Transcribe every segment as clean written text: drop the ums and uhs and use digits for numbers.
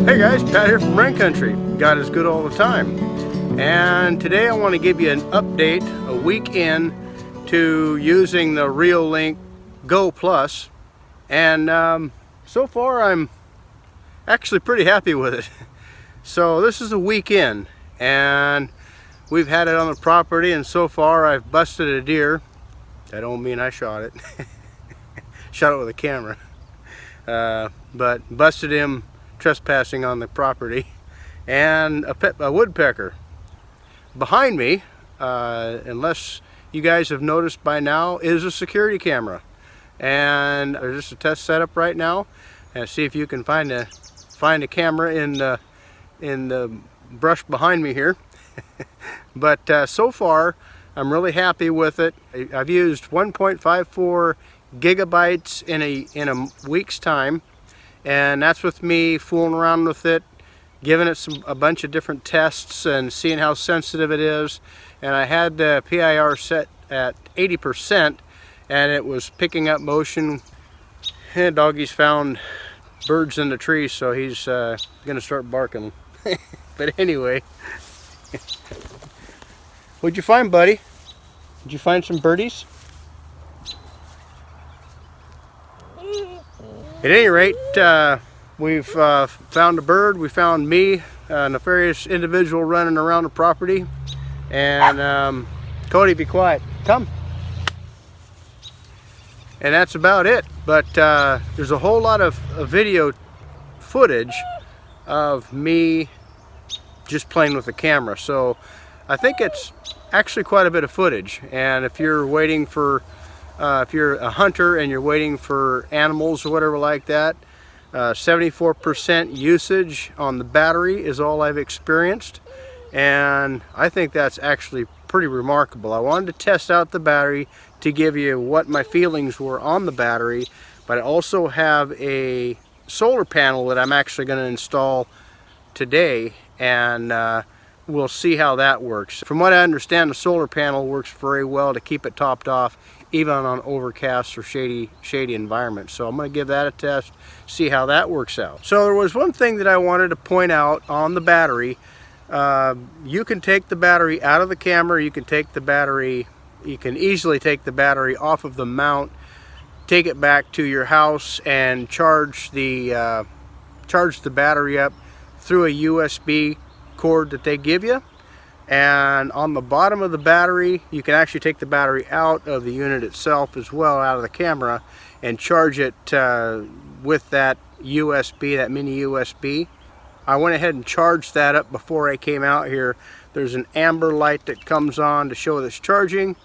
Hey guys, Pat here from Rain Country. God is good all the time. And today I want to give you an update a week in to using the Reolink Go Plus. And so far I'm actually pretty happy with it. So this is a week in and we've had it on the property, and so far I've busted a deer. I don't mean I shot it. Shot it with a camera. But busted him trespassing on the property, and a woodpecker. Behind me, unless you guys have noticed by now, is a security camera, and there's just a test setup right now, and see if you can find a camera in the brush behind me here. But so far I'm really happy with it. I've used 1.54 gigabytes in a week's time. And that's with me fooling around with it, giving it a bunch of different tests and seeing how sensitive it is. And I had the PIR set at 80%, and it was picking up motion. And doggy's found birds in the trees, so he's gonna start barking. But anyway, what'd you find, buddy? Did you find some birdies? At any rate, we've found a bird. We found me, a nefarious individual running around the property. And Cody, be quiet. Come. And that's about it. But there's a whole lot of video footage of me just playing with the camera. So I think it's actually quite a bit of footage. And if you're waiting for if you're a hunter and you're waiting for animals or whatever like that, 74% usage on the battery is all I've experienced, and I think that's actually pretty remarkable. I wanted to test out the battery to give you what my feelings were on the battery, but I also have a solar panel that I'm actually going to install today, and we'll see how that works. From what I understand, the solar panel works very well to keep it topped off even on overcast or shady environments. So I'm going to give that a test, see how that works out. So there was one thing that I wanted to point out on the battery. You can take the battery out of the camera. You can easily take the battery off of the mount, take it back to your house, and charge the battery up through a USB cord that they give you. And on the bottom of the battery, you can actually take the battery out of the unit itself as well, out of the camera, and charge it with that USB, that mini USB. I went ahead and charged that up before I came out here. There's an amber light that comes on to show that it's charging,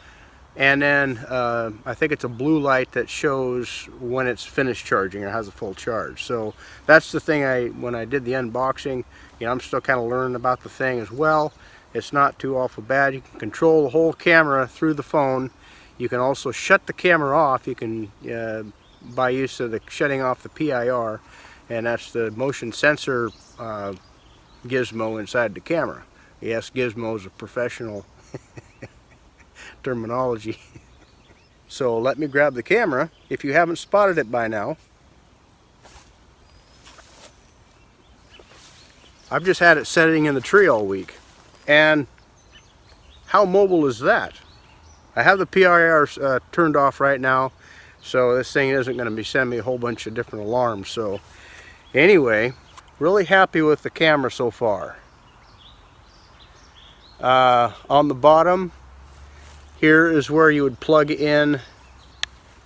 and then I think it's a blue light that shows when it's finished charging or has a full charge. So that's the thing when I did the unboxing, you know, I'm still kind of learning about the thing as well. It's not too awful bad. You can control the whole camera through the phone. You can also shut the camera off. You can, by use of the shutting off the PIR, and that's the motion sensor gizmo inside the camera. Yes, gizmo is a professional terminology. So let me grab the camera. If you haven't spotted it by now, I've just had it sitting in the tree all week. And how mobile is that? I have the PIR turned off right now, so this thing isn't going to be sending me a whole bunch of different alarms. So anyway, really happy with the camera so far. On the bottom here is where you would plug in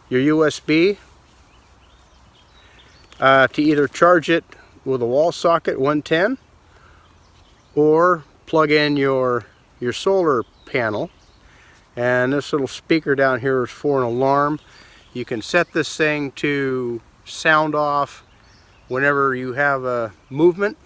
your USB to either charge it with a wall socket 110 or plug in your solar panel. And this little speaker down here is for an alarm. You can set this thing to sound off whenever you have a movement,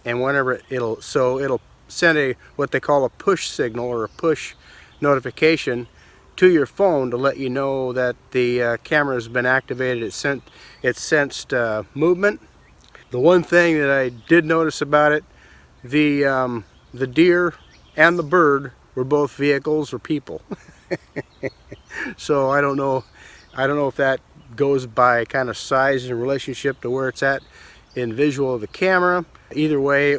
and whenever it'll send what they call a push signal or a push notification to your phone to let you know that the camera has been activated. It sensed movement. The one thing that I did notice about it, the deer and the bird were both vehicles or people. So I don't know I don't know if that goes by kind of size in relationship to where it's at in visual of the camera. Either way,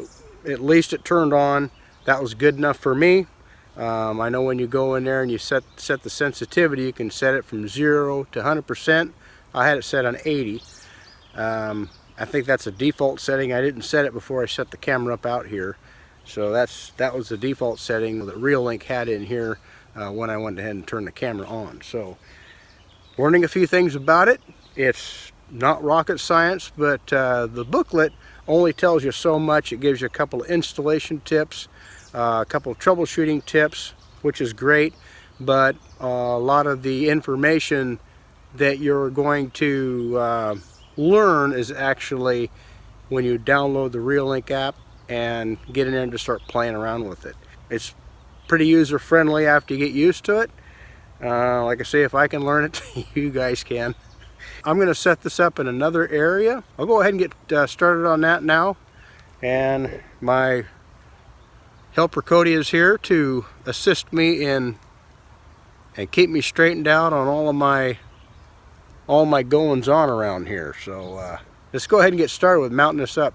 at least it turned on. That was good enough for me. I know when you go in there and you set the sensitivity, you can set it from 0 to 100%. I had it set on 80. I think that's a default setting. I didn't set it before I set the camera up out here. So that was the default setting that Reolink had in here when I went ahead and turned the camera on. So learning a few things about it. It's not rocket science, but the booklet only tells you so much. It gives you a couple of installation tips, a couple of troubleshooting tips, which is great, but a lot of the information that you're going to learn is actually when you download the Reolink app and get in there and just start playing around with it. It's pretty user friendly after you get used to it. Like I say, if I can learn it, you guys can. I'm going to set this up in another area. I'll go ahead and get started on that now. And my helper Cody is here to assist me in and keep me straightened out on all my goings on around here. So let's go ahead and get started with mounting this up.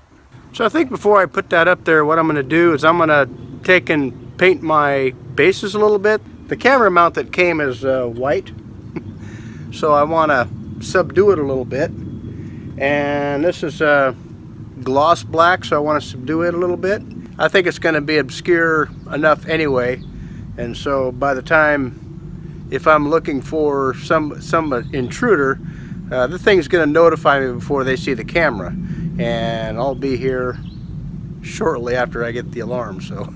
So I think before I put that up there, what I'm going to do is I'm going to take and paint my bases a little bit. The camera mount that came is white, so I want to subdue it a little bit. And this is gloss black, so I want to subdue it a little bit. I think it's going to be obscure enough anyway, and so by the time, if I'm looking for some intruder, the thing's going to notify me before they see the camera, and I'll be here shortly after I get the alarm. So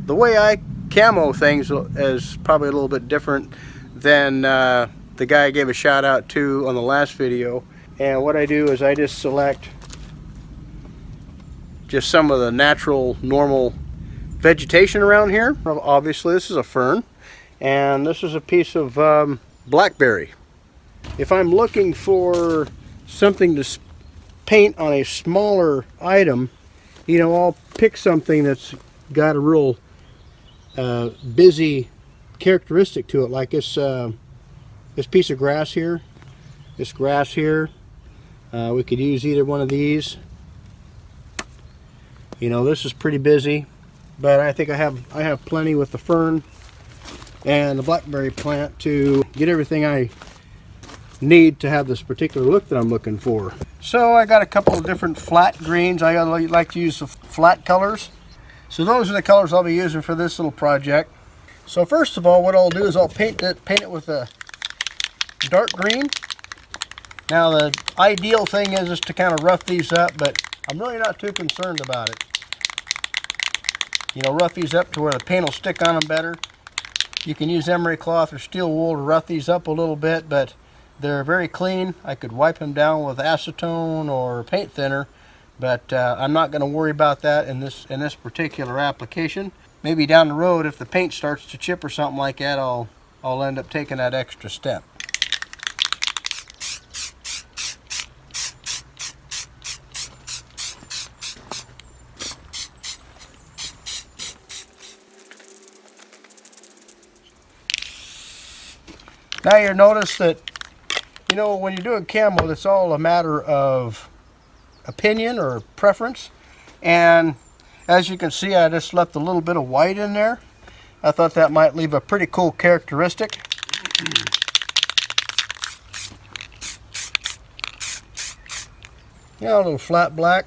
the way I camo things is probably a little bit different than the guy I gave a shout out to on the last video. And what I do is I just select just some of the natural normal vegetation around here. Obviously this is a fern, and this is a piece of blackberry. If I'm looking for something to paint on a smaller item, you know, I'll pick something that's got a real busy characteristic to it, like this piece of grass here, this grass here. We could use either one of these. You know, this is pretty busy, but I think I have plenty with the fern and the blackberry plant to get everything I need to have this particular look that I'm looking for. So I got a couple of different flat greens. I like to use the flat colors. So those are the colors I'll be using for this little project. So first of all, what I'll do is I'll paint it with a dark green. Now the ideal thing is to kind of rough these up, but I'm really not too concerned about it. You know, rough these up to where the paint will stick on them better. You can use emery cloth or steel wool to rough these up a little bit, but they're very clean. I could wipe them down with acetone or paint thinner, but I'm not going to worry about that in this particular application. Maybe down the road, if the paint starts to chip or something like that, I'll end up taking that extra step. Now you'll notice that, you know, when you're doing camo, it's all a matter of opinion or preference. And as you can see, I just left a little bit of white in there. I thought that might leave a pretty cool characteristic. You know, a little flat black.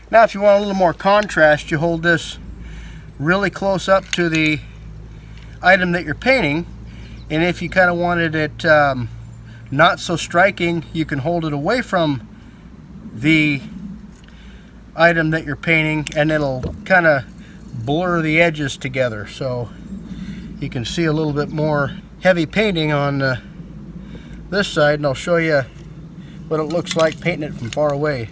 Now if you want a little more contrast, you hold this really close up to the item that you're painting, and if you kind of wanted it not so striking, you can hold it away from the item that you're painting, and it'll kind of blur the edges together, so you can see a little bit more heavy painting on this side, and I'll show you what it looks like painting it from far away.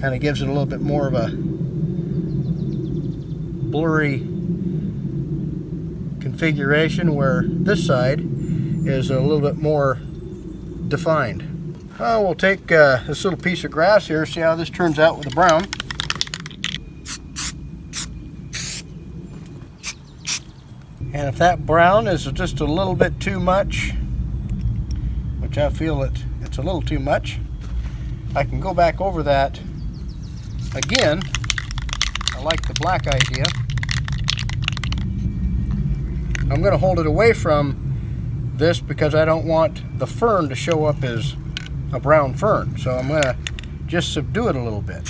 Kind of gives it a little bit more of a blurry configuration, where this side is a little bit more defined. We'll take this little piece of grass here, see how this turns out with the brown. And if that brown is just a little bit too much, which I feel it's a little too much, I can go back over that again. I like the black idea. I'm going to hold it away from this because I don't want the fern to show up as a brown fern. So I'm going to just subdue it a little bit.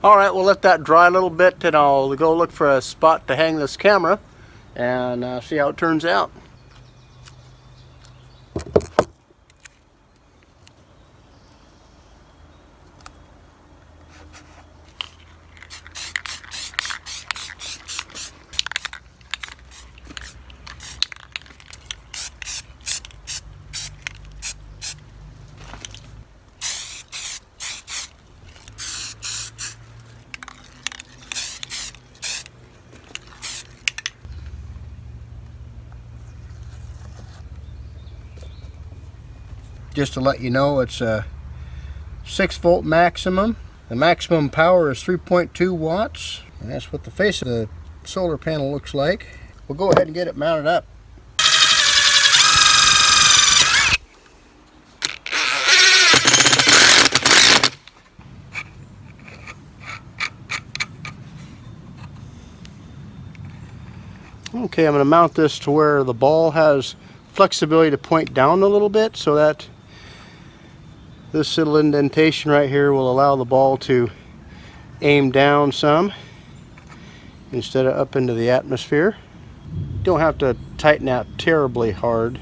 Alright, we'll let that dry a little bit and I'll go look for a spot to hang this camera and see how it turns out. Just to let you know, it's a 6-volt maximum. The maximum power is 3.2 watts, and that's what the face of the solar panel looks like. We'll go ahead and get it mounted up. Okay, I'm going to mount this to where the ball has flexibility to point down a little bit, so that this little indentation right here will allow the ball to aim down some instead of up into the atmosphere. Don't have to tighten out terribly hard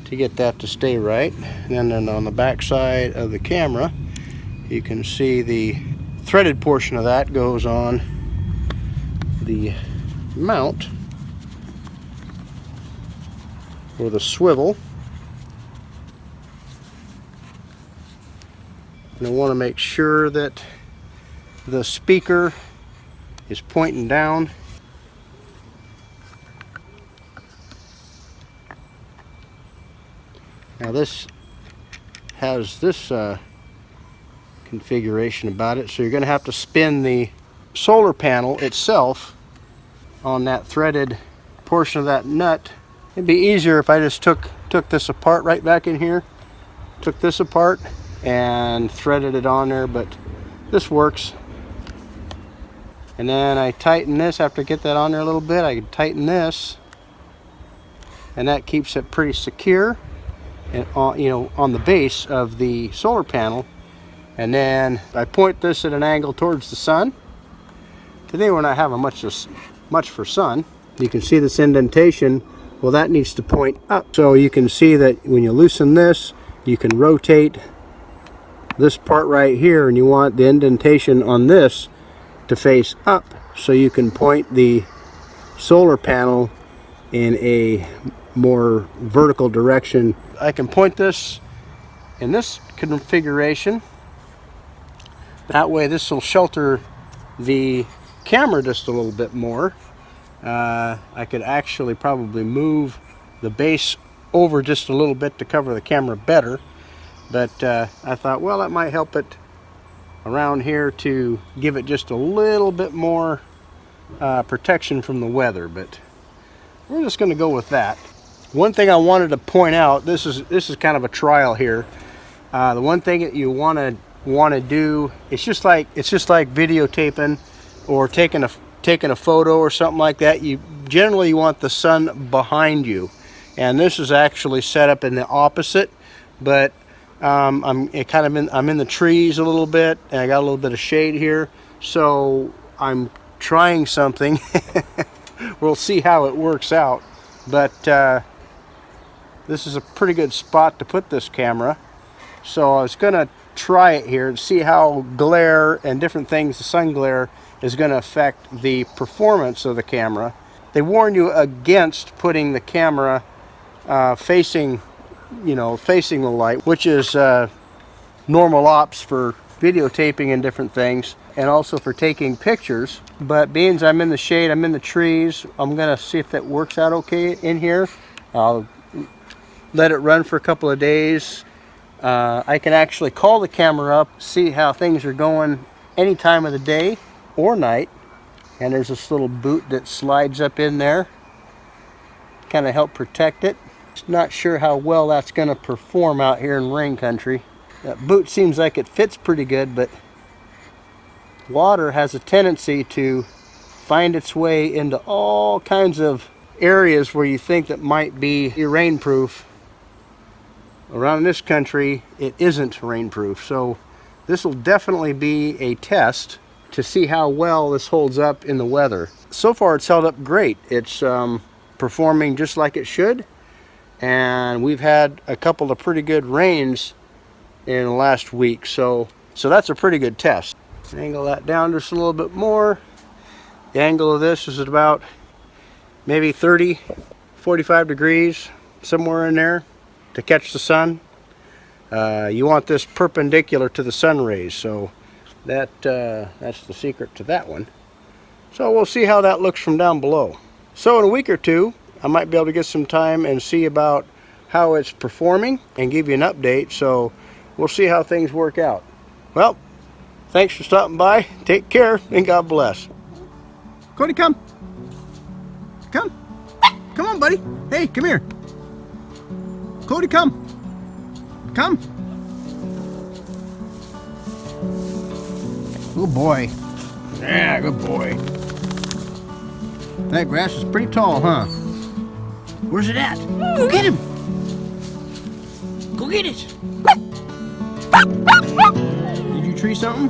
to get that to stay right. And then on the back side of the camera, you can see the threaded portion of that goes on the mount or the swivel. And I want to make sure that the speaker is pointing down. Now this has this configuration about it, so you're going to have to spin the solar panel itself on that threaded portion of that nut. It'd be easier if I just took this apart right back in here, took this apart and threaded it on there, but this works. And then I tighten this after I get that on there a little bit. I can tighten this, and that keeps it pretty secure and on the base of the solar panel. And then I point this at an angle towards the sun. Today we're not having much for sun. You can see this indentation. Well, that needs to point up. So you can see that when you loosen this, you can rotate this part right here, and you want the indentation on this to face up, so you can point the solar panel in a more vertical direction. I can point this in this configuration. That way this will shelter the camera just a little bit more. I could actually probably move the base over just a little bit to cover the camera better. But I thought, well, that might help it around here to give it just a little bit more protection from the weather. But we're just going to go with that. One thing I wanted to point out, this is kind of a trial here. The one thing that you want to do, it's just like videotaping or taking a photo or something like that. You generally want the sun behind you, and this is actually set up in the opposite, but I'm in the trees a little bit, and I got a little bit of shade here, so I'm trying something. We'll see how it works out, but this is a pretty good spot to put this camera. So I was gonna try it here and see how glare and different things, the sun glare, is going to affect the performance of the camera. They warn you against putting the camera facing the light, which is normal ops for videotaping and different things, and also for taking pictures. But being as I'm in the shade, I'm in the trees, I'm gonna see if that works out okay in here. I'll let it run for a couple of days. I can actually call the camera up, see how things are going any time of the day or night. And there's this little boot that slides up in there, kind of help protect it. Just not sure how well that's going to perform out here in rain country. That boot seems like it fits pretty good, but water has a tendency to find its way into all kinds of areas where you think that might be rainproof. Around this country, it isn't rainproof, so this will definitely be a test to see how well this holds up in the weather. So far it's held up great. It's performing just like it should, and we've had a couple of pretty good rains in the last week, so that's a pretty good test. Angle that down just a little bit more. The angle of this is at about maybe 30-45 degrees, somewhere in there, to catch the sun. You want this perpendicular to the sun rays, so that's the secret to that one. So we'll see how that looks from down below. So in a week or two, I might be able to get some time and see about how it's performing and give you an update. So we'll see how things work out. Well, thanks for stopping by. Take care and God bless. Cody, come. Come. Come on, buddy. Hey, come here. Cody, come. Come. Good boy. Yeah, good boy. That grass is pretty tall, huh? Where's it at? Go get him. Go get it. Did you tree something?